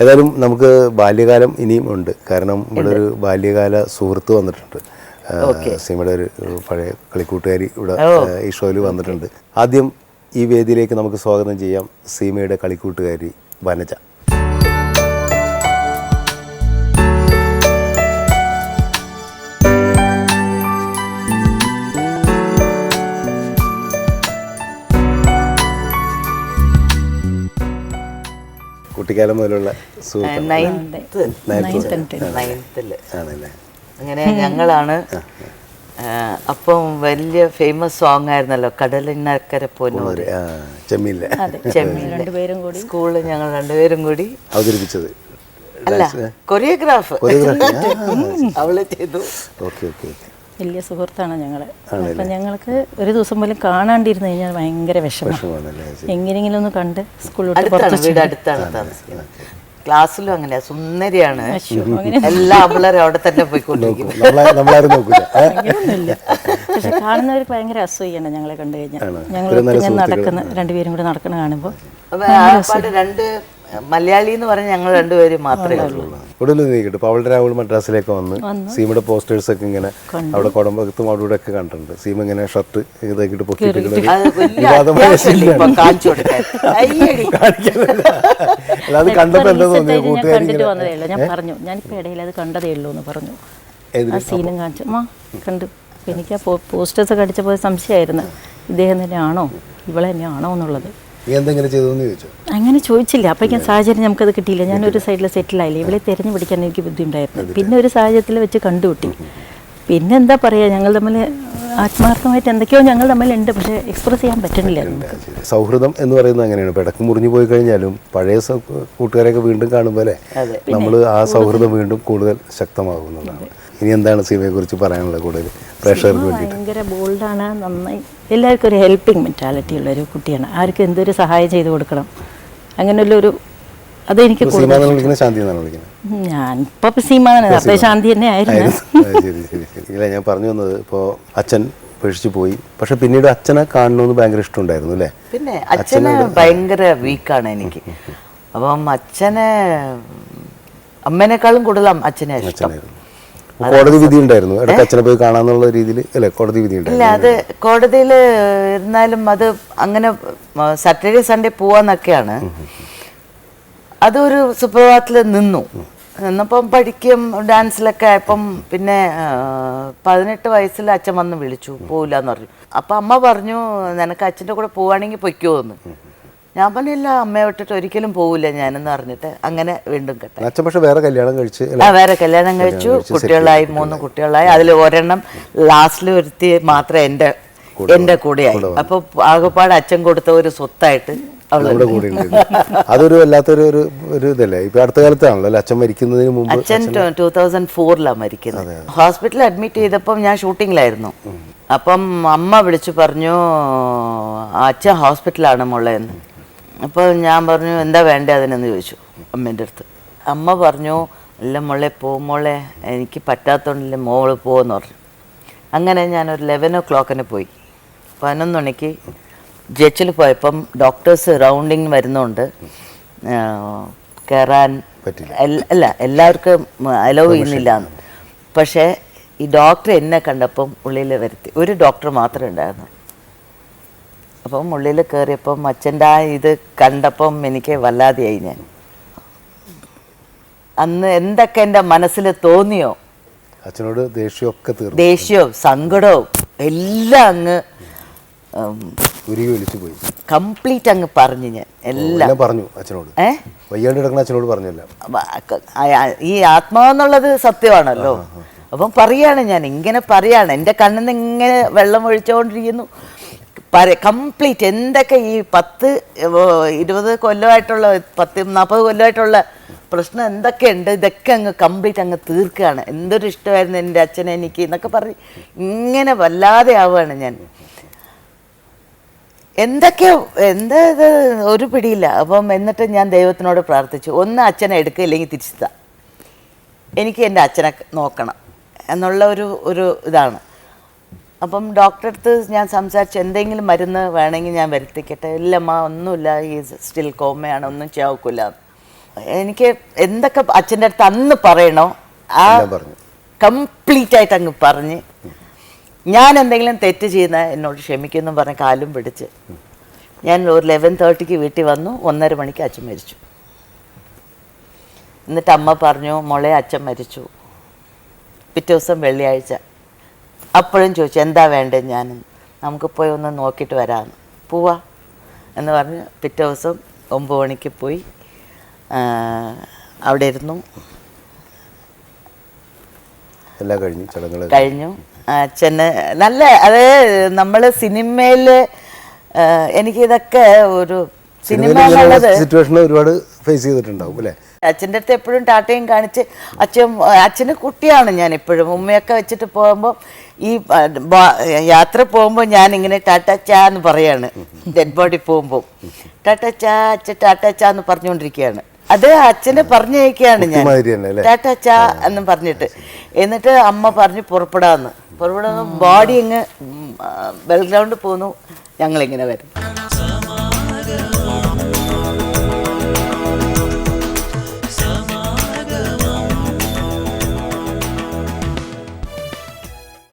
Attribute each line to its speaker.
Speaker 1: ഏതായാലും നമുക്ക് ബാല്യകാലം ഇനിയും ഉണ്ട്. കാരണം ഇവിടെ ഒരു ബാല്യകാല സുഹൃത്ത് വന്നിട്ടുണ്ട്. സീമയുടെ ഒരു പഴയ കളിക്കൂട്ടുകാരി ഇവിടെ ഈ ഷോയിൽ വന്നിട്ടുണ്ട്. ആദ്യം ഈ വേദിയിലേക്ക് നമുക്ക് സ്വാഗതം ചെയ്യാം സീമയുടെ കളിക്കൂട്ടുകാരി വനജ. കുട്ടിക്കാലം മുതലുള്ള
Speaker 2: ആണല്ലേ? അങ്ങനെ ഞങ്ങളാണ്. അപ്പം വലിയ ഫേമസ് സോങ് ആയിരുന്നല്ലോ, കടലിനക്കര പോന്നൂര്, സ്കൂളിൽ ഞങ്ങൾ രണ്ടുപേരും കൂടി
Speaker 1: അവതരിപ്പിച്ചത്.
Speaker 2: അല്ല, കൊറിയോഗ്രാഫ് അവള് ചെയ്തു.
Speaker 3: വലിയ സുഹൃത്താണ് ഞങ്ങൾ. അപ്പം ഞങ്ങൾക്ക് ഒരു ദിവസം പോലും കാണാണ്ടിരുന്നു കഴിഞ്ഞാൽ ഭയങ്കര വിഷമമാണ്. എങ്ങനെയെങ്കിലും ഒന്ന് കണ്ട് സ്കൂളിലോട്ട്
Speaker 2: വീട് അടുത്താണ് താമസിക്കുന്നത്. ക്ലാസ്സിലും അങ്ങനെയാ, സുന്ദരിയാണ്. എല്ലാ പിള്ളേരും അവിടെ തന്നെ പോയിക്കൊണ്ടിരിക്കും.
Speaker 3: പക്ഷെ കാണുന്നവർക്ക് ഭയങ്കര അസൂയാണ് ഞങ്ങളെ കണ്ടു കഴിഞ്ഞാൽ. ഞങ്ങൾ നടക്കുന്ന രണ്ടുപേരും കൂടെ നടക്കുന്ന കാണുമ്പോൾ
Speaker 2: രണ്ട് മലയാളി എന്ന് പറഞ്ഞാൽ ഞങ്ങൾ രണ്ടുപേരും മാത്രമേ ഉള്ളൂ.
Speaker 1: കൂടുതൽ നീക്കിട്ട് ഇപ്പോൾ അവളുടെ രാഹുൽ മദ്രാസിലേക്ക് വന്ന് സീമയുടെ പോസ്റ്റേഴ്സ് ഒക്കെ ഇങ്ങനെ അവിടെ കുടമ്പകത്തും അവിടെ ഒക്കെ കണ്ടിട്ടുണ്ട്. സീമ ഇങ്ങനെ ഷർട്ട് ഇതാക്കിട്ട് പൊക്കിയിട്ട് അത് കണ്ടപ്പോൾ എന്താ തോന്നിയത്?
Speaker 3: കണ്ടിട്ട് വന്നതേ ഞാൻ പറഞ്ഞു, ഞാനിപ്പോൾ ഇടയിൽ അത് കണ്ടതേ ഉള്ളൂ എന്ന് പറഞ്ഞു. ആ സീനും കാണിച്ചു കണ്ടു. എനിക്ക് ആ പോസ്റ്റേഴ്സൊക്കെ അടിച്ചപ്പോൾ സംശയമായിരുന്നു, ഇദ്ദേഹം തന്നെയാണോ ഇവളെ തന്നെയാണോ എന്നുള്ളത്. അങ്ങനെ ചോദിച്ചില്ല. അപ്പോഴേക്കും സാഹചര്യം നമുക്കത് കിട്ടിയില്ല. ഞാനൊരു സൈഡിൽ സെറ്റിലായില്ലേ, ഇവിടെ തിരഞ്ഞു പിടിക്കാൻ എനിക്ക് ബുദ്ധിമുട്ടായിരുന്നു. പിന്നെ ഒരു സാഹചര്യത്തിൽ വെച്ച് കണ്ടുപിട്ടി. പിന്നെ എന്താ പറയുക, ഞങ്ങൾ തമ്മിൽ ആത്മാർത്ഥമായിട്ട് എന്തൊക്കെയോ ഞങ്ങൾ തമ്മിലുണ്ട്, പക്ഷേ എക്സ്പ്രസ് ചെയ്യാൻ പറ്റുന്നില്ല.
Speaker 1: സൗഹൃദം എന്ന് പറയുന്നത് അങ്ങനെയാണ്. ഇടക്ക് മുറിഞ്ഞു പോയി കഴിഞ്ഞാലും പഴയ കൂട്ടുകാരെയൊക്കെ വീണ്ടും കാണുമ്പോൾ നമ്മൾ ആ സൗഹൃദം വീണ്ടും കൂടുതൽ ശക്തമാകുന്നതാണ്. ഇനി എന്താണ് സീമയെ കുറിച്ച് പറയാനുള്ളത് കൂടുതൽ പ്രേക്ഷകർക്ക് വേണ്ടിയിട്ട്?
Speaker 3: ഭയങ്കര ബോൾഡാണ്, നന്നായി എല്ലാവർക്കും ഒരു ഹെൽപ്പിംഗ് മെൻറ്റാലിറ്റി ഉള്ളൊരു കുട്ടിയാണ്. ആർക്കും എന്തൊരു സഹായം ചെയ്തു കൊടുക്കണം അങ്ങനെയുള്ളൊരു അതെനിക്ക് ഞാനിപ്പോൾ സീമാനാണ്, അപ്പോൾ ശാന്തി തന്നെ ആയിരുന്നു.
Speaker 1: ഇല്ല, ഞാൻ പറഞ്ഞു വന്നത് ഇപ്പോൾ അച്ഛൻ ഉപേക്ഷിച്ച് പോയി, പക്ഷെ പിന്നീട് അച്ഛനെ കാണണമെന്ന് ഭയങ്കര ഇഷ്ടമുണ്ടായിരുന്നു അല്ലേ?
Speaker 2: പിന്നെ അച്ഛന് ഭയങ്കര വീക്കാണ് എനിക്ക്. അപ്പം അച്ഛനെ അമ്മേനേക്കാളും കൂടുതൽ അച്ഛനെ ഇഷ്ടം.
Speaker 1: കോടതി വിധി ഉണ്ടായിരുന്നു ഇടയ്ക്ക് അച്ഛനെ പോയി കാണാന്നുള്ള രീതിയിൽ അല്ലേ? കോടതി വിധി
Speaker 2: ഇല്ല, അത് കോടതിയിൽ ഇരുന്നാലും അത് അങ്ങനെ സാറ്റർഡേ സൺഡേ പോവാന്നൊക്കെയാണ്. അതൊരു സുപ്രഭാതത്തിൽ നിന്നപ്പം പഠിക്കും ഡാൻസിലൊക്കെ ആയപ്പം പിന്നെ 18 വയസ്സിൽ അച്ഛൻ വന്ന് വിളിച്ചു, പോവില്ല എന്ന് പറഞ്ഞു. അപ്പം അമ്മ പറഞ്ഞു, നിനക്ക് അച്ഛൻ്റെ കൂടെ പോവുകയാണെങ്കിൽ പൊയ്ക്കോ എന്ന്. ഞാൻ പറഞ്ഞില്ല, അമ്മയെ വിട്ടിട്ട് ഒരിക്കലും പോവില്ല ഞാനെന്ന് പറഞ്ഞിട്ട് അങ്ങനെ വീണ്ടും കെട്ടായി.
Speaker 1: അച്ഛൻ പക്ഷെ വേറെ കല്യാണം കഴിച്ചു.
Speaker 2: വേറെ കല്യാണം കഴിച്ചു, കുട്ടികളായി, 3 കുട്ടികളായി. അതിൽ ഒരെണ്ണം ലാസ്റ്റിൽ ഒരുത്തി മാത്രമേ എൻ്റെ കൂടെയായി. അപ്പൊ ആകെപ്പാട് അച്ഛൻ കൊടുത്ത ഒരു സ്വത്തായിട്ട്
Speaker 1: അവളുടെ കൂടെ അതൊരു വല്ലാത്തൊരു ഒരു ഇതല്ലേ? ഇപ്പൊ അടുത്ത കാലത്താണല്ലോ അച്ഛൻ മരിക്കുന്നതിന് മുമ്പ്.
Speaker 2: അച്ഛൻ 2004 മരിക്കുന്നത്. ഹോസ്പിറ്റലിൽ അഡ്മിറ്റ് ചെയ്തപ്പം ഞാൻ ഷൂട്ടിങ്ങിലായിരുന്നു. അപ്പം അമ്മ വിളിച്ചു പറഞ്ഞു, അച്ഛൻ ഹോസ്പിറ്റലാണ് മോളെ എന്ന്. അപ്പോൾ ഞാൻ പറഞ്ഞു, എന്താ വേണ്ടേ അതിനെന്ന് ചോദിച്ചു അമ്മേൻ്റെ അടുത്ത്. അമ്മ പറഞ്ഞു, അല്ല മോളെ മോളെ എനിക്ക് പറ്റാത്തതുകൊണ്ടില്ല, മോള് പോകുമെന്ന് പറഞ്ഞു. അങ്ങനെ ഞാനൊരു 11 o'clock പോയി. 11 മണിക്ക് ജച്ചിൽ പോയപ്പം ഡോക്ടേഴ്സ് റൗണ്ടിങ് വരുന്നുണ്ട്, കയറാൻ അല്ല എല്ലാവർക്കും അലോ ചെയ്യുന്നില്ല. പക്ഷേ ഈ ഡോക്ടർ എന്നെ കണ്ടപ്പം ഉള്ളിൽ വരുത്തി. ഒരു ഡോക്ടർ മാത്രമേ ഉണ്ടായിരുന്നു. അപ്പം ഉള്ളിൽ കയറിയപ്പം അച്ഛൻ്റെ ആ ഇത് കണ്ടപ്പം എനിക്ക് വല്ലാതെയായി. ഞാൻ അന്ന് എന്തൊക്കെ എൻ്റെ മനസ്സിൽ തോന്നിയോ,
Speaker 1: അച്ഛനോട്
Speaker 2: ദേഷ്യവും സങ്കടവും എല്ലാം അങ്ങ് കംപ്ലീറ്റ് അങ്ങ് പറഞ്ഞു. ഞാൻ എല്ലാം
Speaker 1: പറഞ്ഞു അച്ഛനോട്. അച്ഛനോട് പറഞ്ഞല്ല,
Speaker 2: ഈ ആത്മാവെന്നുള്ളത് സത്യമാണല്ലോ. അപ്പം പറയാണ്, ഞാൻ ഇങ്ങനെ പറയാണ്, എൻ്റെ കണ്ണിൽ നിന്ന് ഇങ്ങനെ വെള്ളം ഒഴിച്ചുകൊണ്ടിരിക്കുന്നു. കംപ്ലീറ്റ് എന്തൊക്കെ ഈ 10-20 കൊല്ലമായിട്ടുള്ള 10-40 കൊല്ലമായിട്ടുള്ള പ്രശ്നം എന്തൊക്കെയുണ്ട് ഇതൊക്കെ അങ്ങ് കംപ്ലീറ്റ് അങ്ങ് തീർക്കുകയാണ്. എന്തൊരു ഇഷ്ടമായിരുന്നു എൻ്റെ അച്ഛനെ എനിക്ക് എന്നൊക്കെ പറഞ്ഞ് ഇങ്ങനെ വല്ലാതെ ആവുകയാണ് ഞാൻ. എന്തൊക്കെയോ എന്താ ഇത് ഒരു പിടിയില്ല. അപ്പം എന്നിട്ട് ഞാൻ ദൈവത്തിനോട് പ്രാർത്ഥിച്ചു, ഒന്ന് അച്ഛനെ എടുക്കില്ലെങ്കിൽ തിരിച്ചുതാ, എനിക്ക് എൻ്റെ അച്ഛനെ നോക്കണം എന്നുള്ള ഒരു ഇതാണ്. അപ്പം ഡോക്ടറെ അടുത്ത് ഞാൻ സംസാരിച്ചു, എന്തെങ്കിലും മരുന്ന് വേണമെങ്കിൽ ഞാൻ വരുത്തിക്കട്ടെ. ഇല്ലമ്മ ഒന്നുമില്ല, ഈ സ്റ്റിൽ കോമയാണ്, ഒന്നും ചെയ്യാക്കില്ല. എനിക്ക് എന്തൊക്കെ അച്ഛൻ്റെ അടുത്ത് അന്ന് പറയണോ ആ
Speaker 1: എല്ലാം പറഞ്ഞു.
Speaker 2: കംപ്ലീറ്റ് ആയിട്ട് അങ്ങ് പറഞ്ഞ് ഞാൻ എന്തെങ്കിലും തെറ്റ് ചെയ്യുന്ന എന്നോട് ക്ഷമിക്കുമെന്നും പറഞ്ഞ് കാലും പിടിച്ച് ഞാൻ ഒരു 11:30 വീട്ടിൽ വന്നു. 1:30 മണിക്ക് അച്ഛൻ മരിച്ചു. എന്നിട്ട് അമ്മ പറഞ്ഞു മോളെ അച്ഛൻ മരിച്ചു. പിറ്റേ ദിവസം വെള്ളിയാഴ്ച. അപ്പോഴും ചോദിച്ചു എന്താ വേണ്ടത്, ഞാൻ നമുക്ക് പോയി ഒന്ന് നോക്കിയിട്ട് വരാമെന്ന്. പോവാ എന്ന് പറഞ്ഞ് പിറ്റേ ദിവസം 9 മണിക്ക് പോയി അവിടെ ഇരുന്നു.
Speaker 1: എല്ലാം കഴിഞ്ഞു, ചടങ്ങുകൾ
Speaker 2: കഴിഞ്ഞു. അച്ഛന് നല്ല അത് നമ്മൾ സിനിമയിൽ എനിക്കിതൊക്കെ ഒരു സിനിമ എന്നുള്ളത്
Speaker 1: സിറ്റുവേഷൻ ഒരുപാട് ഫേസ് ചെയ്തിട്ടുണ്ടാവും അല്ലേ?
Speaker 2: അച്ഛൻ്റെ അടുത്ത് എപ്പോഴും ടാറ്റയും കാണിച്ച് അച്ഛന് കുട്ടിയാണ് ഞാൻ എപ്പോഴും ഉമ്മയൊക്കെ വെച്ചിട്ട് പോകുമ്പോൾ ഈ യാത്ര പോകുമ്പോൾ ഞാനിങ്ങനെ ടാറ്റ ചാ എന്ന് പറയാണ്. ഡെഡ് ബോഡി പോകുമ്പോൾ ടാറ്റ ചാ അച്ഛൻ ടാറ്റ ചാ എന്ന് പറഞ്ഞുകൊണ്ടിരിക്കുകയാണ്. അത് അച്ഛനെ പറഞ്ഞയക്കുകയാണ് ഞാൻ ടാറ്റ ചാ എന്നും പറഞ്ഞിട്ട്. എന്നിട്ട് അമ്മ പറഞ്ഞ് പുറപ്പെടാന്ന് ബോഡി ഇങ്ങ് ബെൽഗ്രൗണ്ട് പോന്നു. ഞങ്ങളിങ്ങനെ വരും.